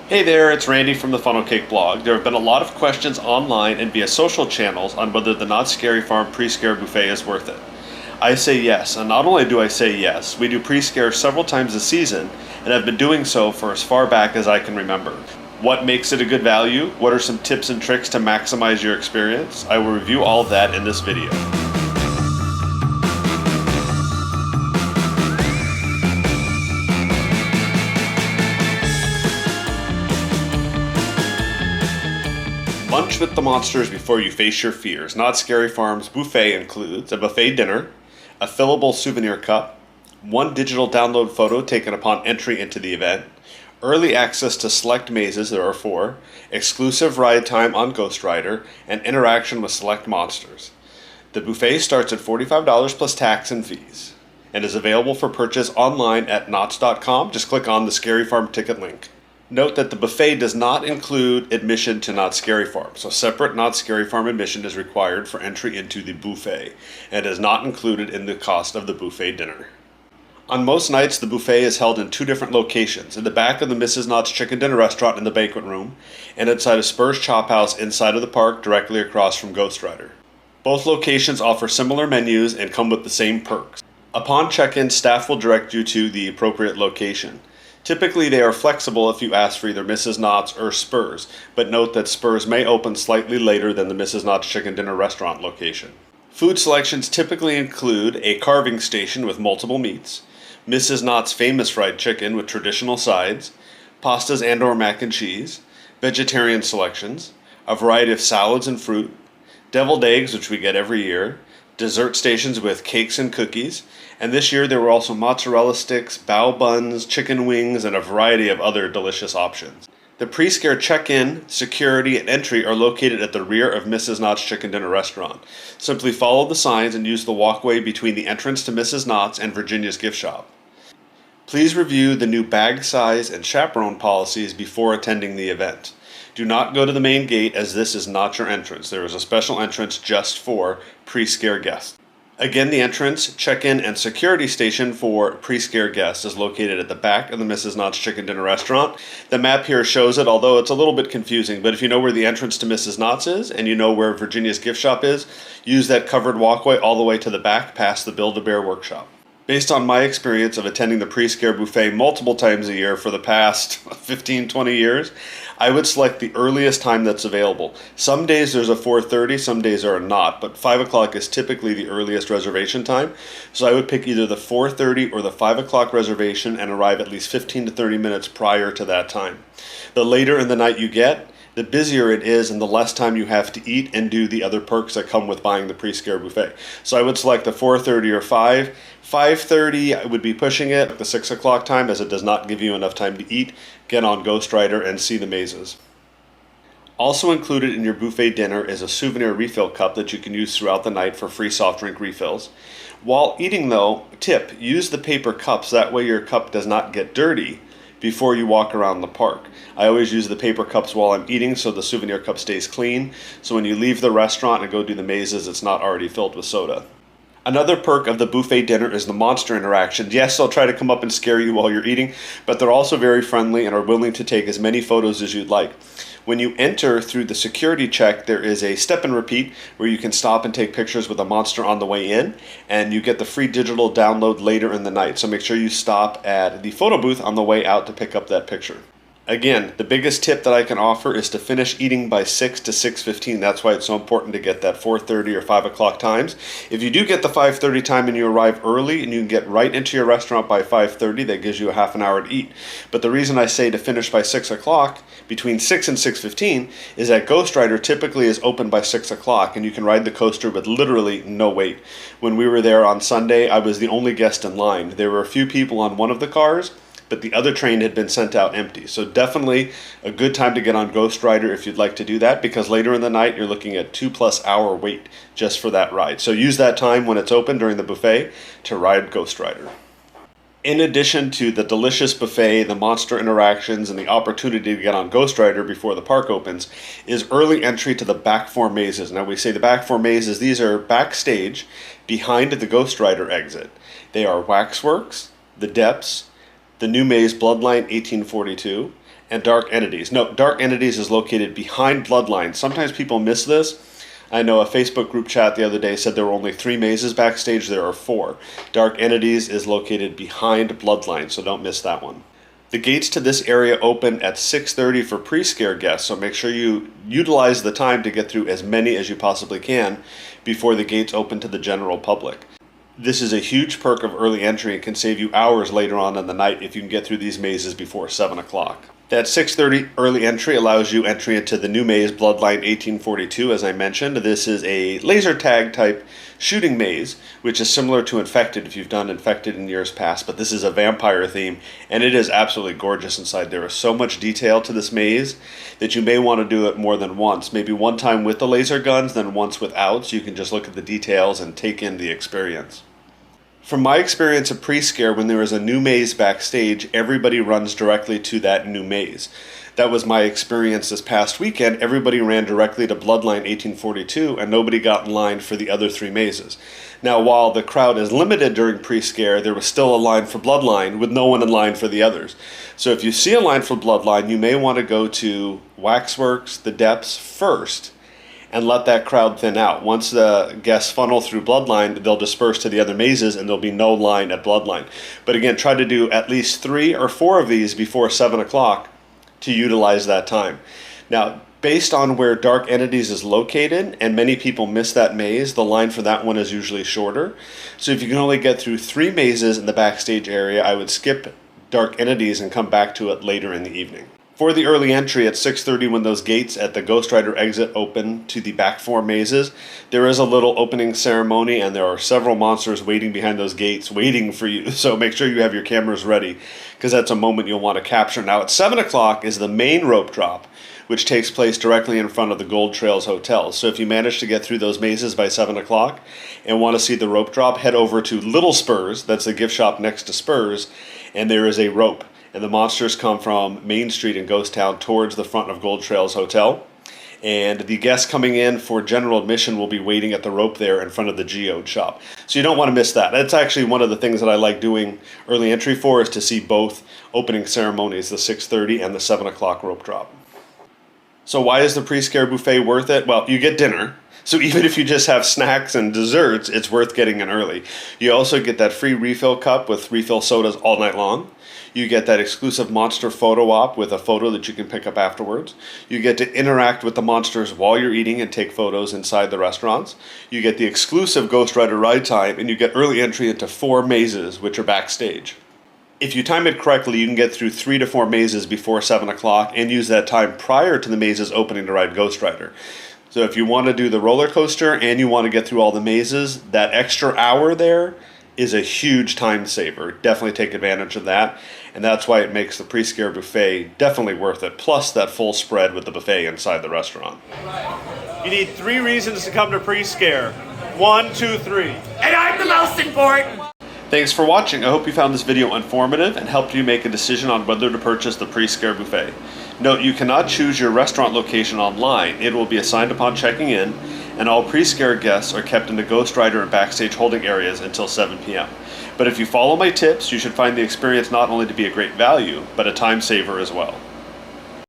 Hey there, it's Randy from the Funnel Cake blog. There have been a lot of questions online and via social channels on whether the Knott's Scary Farm pre-scare buffet is worth it. I say yes, and not only do I say yes, we do pre-scare several times a season and have been doing so for as far back as I can remember. What makes it a good value? What are some tips and tricks to maximize your experience? I will review all of that in this video. Munch with the monsters before you face your fears. Knott's Scary Farm's buffet includes a buffet dinner, a fillable souvenir cup, one digital download photo taken upon entry into the event, early access to select mazes, there are 4, exclusive ride time on Ghost Rider, and interaction with select monsters. The buffet starts at $45 plus tax and fees and is available for purchase online at knotts.com. Just click on the Scary Farm ticket link. Note that the buffet does not include admission to Knott's Scary Farm, so separate Knott's Scary Farm admission is required for entry into the buffet and is not included in the cost of the buffet dinner. On most nights, the buffet is held in 2 different locations, in the back of the Mrs. Knott's Chicken Dinner Restaurant in the banquet room, and inside of Spur's Chop House inside of the park directly across from Ghost Rider. Both locations offer similar menus and come with the same perks. Upon check-in, staff will direct you to the appropriate location. Typically, they are flexible if you ask for either Mrs. Knott's or Spur's, but note that Spur's may open slightly later than the Mrs. Knott's Chicken Dinner Restaurant location. Food selections typically include a carving station with multiple meats, Mrs. Knott's famous fried chicken with traditional sides, pastas and/or mac and cheese, vegetarian selections, a variety of salads and fruit, deviled eggs, which we get every year, dessert stations with cakes and cookies, and this year there were also mozzarella sticks, bao buns, chicken wings, and a variety of other delicious options. The pre-scare check-in, security, and entry are located at the rear of Mrs. Knott's Chicken Dinner Restaurant. Simply follow the signs and use the walkway between the entrance to Mrs. Knott's and Virginia's gift shop. Please review the new bag size and chaperone policies before attending the event. Do not go to the main gate, as this is not your entrance. There is a special entrance just for pre-scare guests. Again, the entrance, check-in, and security station for pre-scare guests is located at the back of the Mrs. Knott's Chicken Dinner Restaurant. The map here shows it, although it's a little bit confusing, but if you know where the entrance to Mrs. Knott's is, and you know where Virginia's gift shop is, use that covered walkway all the way to the back past the Build-A-Bear workshop. Based on my experience of attending the pre-scare buffet multiple times a year for the past 15-20 years, I would select the earliest time that's available. Some days there's a 4:30, some days there are not, but 5 o'clock is typically the earliest reservation time. So I would pick either the 4:30 or the 5 o'clock reservation and arrive at least 15 to 30 minutes prior to that time. The later in the night you get, the busier it is and the less time you have to eat and do the other perks that come with buying the pre-scare buffet. So I would select the 4:30 or 5. 5:30, I would be pushing it at the 6 o'clock time, as it does not give you enough time to eat, get on Ghost Rider, and see the mazes. Also included in your buffet dinner is a souvenir refill cup that you can use throughout the night for free soft drink refills. While eating though, tip, use the paper cups, that way your cup does not get dirty before you walk around the park. I always use the paper cups while I'm eating so the souvenir cup stays clean, so when you leave the restaurant and go do the mazes, it's not already filled with soda. Another perk of the buffet dinner is the monster interaction. Yes, they'll try to come up and scare you while you're eating, but they're also very friendly and are willing to take as many photos as you'd like. When you enter through the security check, there is a step and repeat where you can stop and take pictures with a monster on the way in, and you get the free digital download later in the night. So make sure you stop at the photo booth on the way out to pick up that picture. Again, the biggest tip that I can offer is to finish eating by 6 to 6:15. That's why it's so important to get that 4:30 or 5 o'clock times. If you do get the 5:30 time and you arrive early and you can get right into your restaurant by 5:30, that gives you a half an hour to eat. But the reason I say to finish by 6 o'clock, between 6 and 6:15, is that Ghost Rider typically is open by 6 o'clock and you can ride the coaster with literally no wait. When we were there on Sunday, I was the only guest in line. There were a few people on one of the cars, but the other train had been sent out empty. So definitely a good time to get on Ghost Rider if you'd like to do that, because later in the night you're looking at 2+ hour wait just for that ride. So use that time when it's open during the buffet to ride Ghost Rider. In addition to the delicious buffet, the monster interactions, and the opportunity to get on Ghost Rider before the park opens, is early entry to the back 4 mazes. Now we say the back 4 mazes, these are backstage behind the Ghost Rider exit. They are Waxworks, the Depths, the new maze Bloodline 1842, and Dark Entities. No, Dark Entities is located behind Bloodline. Sometimes people miss this. I know a Facebook group chat the other day said there were only 3 mazes backstage. There are 4. Dark Entities is located behind Bloodline, so don't miss that one. The gates to this area open at 6:30 for pre-scare guests, so make sure you utilize the time to get through as many as you possibly can before the gates open to the general public. This is a huge perk of early entry and can save you hours later on in the night if you can get through these mazes before 7 o'clock. That 6:30 early entry allows you entry into the new maze, Bloodline 1842, as I mentioned. This is a laser tag type shooting maze, which is similar to Infected if you've done Infected in years past, but this is a vampire theme, and it is absolutely gorgeous inside. There is so much detail to this maze that you may want to do it more than once. Maybe one time with the laser guns, then once without, so you can just look at the details and take in the experience. From my experience of pre-scare, when there is a new maze backstage, everybody runs directly to that new maze. That was my experience this past weekend. Everybody ran directly to Bloodline 1842, and nobody got in line for the other 3 mazes. Now, while the crowd is limited during pre-scare, there was still a line for Bloodline with no one in line for the others. So if you see a line for Bloodline, you may want to go to Waxworks, the Depths first, and let that crowd thin out. Once the guests funnel through Bloodline, they'll disperse to the other mazes and there'll be no line at Bloodline. But again, try to do at least 3 or 4 of these before 7 o'clock to utilize that time. Now, based on where Dark Entities is located, and many people miss that maze, the line for that one is usually shorter. So if you can only get through 3 mazes in the backstage area, I would skip Dark Entities and come back to it later in the evening. For the early entry at 6:30, when those gates at the Ghost Rider exit open to the back 4 mazes, there is a little opening ceremony, and there are several monsters waiting behind those gates, waiting for you. So make sure you have your cameras ready, because that's a moment you'll want to capture. Now at 7 o'clock is the main rope drop, which takes place directly in front of the Gold Trails Hotel. So if you manage to get through those mazes by 7 o'clock and want to see the rope drop, head over to Little Spurs, that's the gift shop next to Spurs, and there is a rope. And the monsters come from Main Street in Ghost Town towards the front of Gold Trails Hotel. And the guests coming in for general admission will be waiting at the rope there in front of the Geode shop. So you don't want to miss that. That's actually one of the things that I like doing early entry for, is to see both opening ceremonies, the 6:30 and the 7 o'clock rope drop. So why is the pre-scare buffet worth it? Well, you get dinner. So even if you just have snacks and desserts, it's worth getting in early. You also get that free refill cup with refill sodas all night long. You get that exclusive monster photo op with a photo that you can pick up afterwards. You get to interact with the monsters while you're eating and take photos inside the restaurants. You get the exclusive Ghost Rider ride time, and you get early entry into 4 mazes, which are backstage. If you time it correctly, you can get through 3 to 4 mazes before 7 o'clock and use that time prior to the mazes opening to ride Ghost Rider. So if you want to do the roller coaster and you want to get through all the mazes, that extra hour there is a huge time saver. Definitely take advantage of that. And that's why it makes the pre-scare buffet definitely worth it. Plus that full spread with the buffet inside the restaurant. You need 3 reasons to come to pre-scare. 1, 2, 3. And I'm the most important! Thanks for watching. I hope you found this video informative and helped you make a decision on whether to purchase the pre-scare buffet. Note, you cannot choose your restaurant location online. It will be assigned upon checking in, and all pre-scare guests are kept in the Ghost Rider and backstage holding areas until 7 p.m. But if you follow my tips, you should find the experience not only to be a great value, but a time saver as well.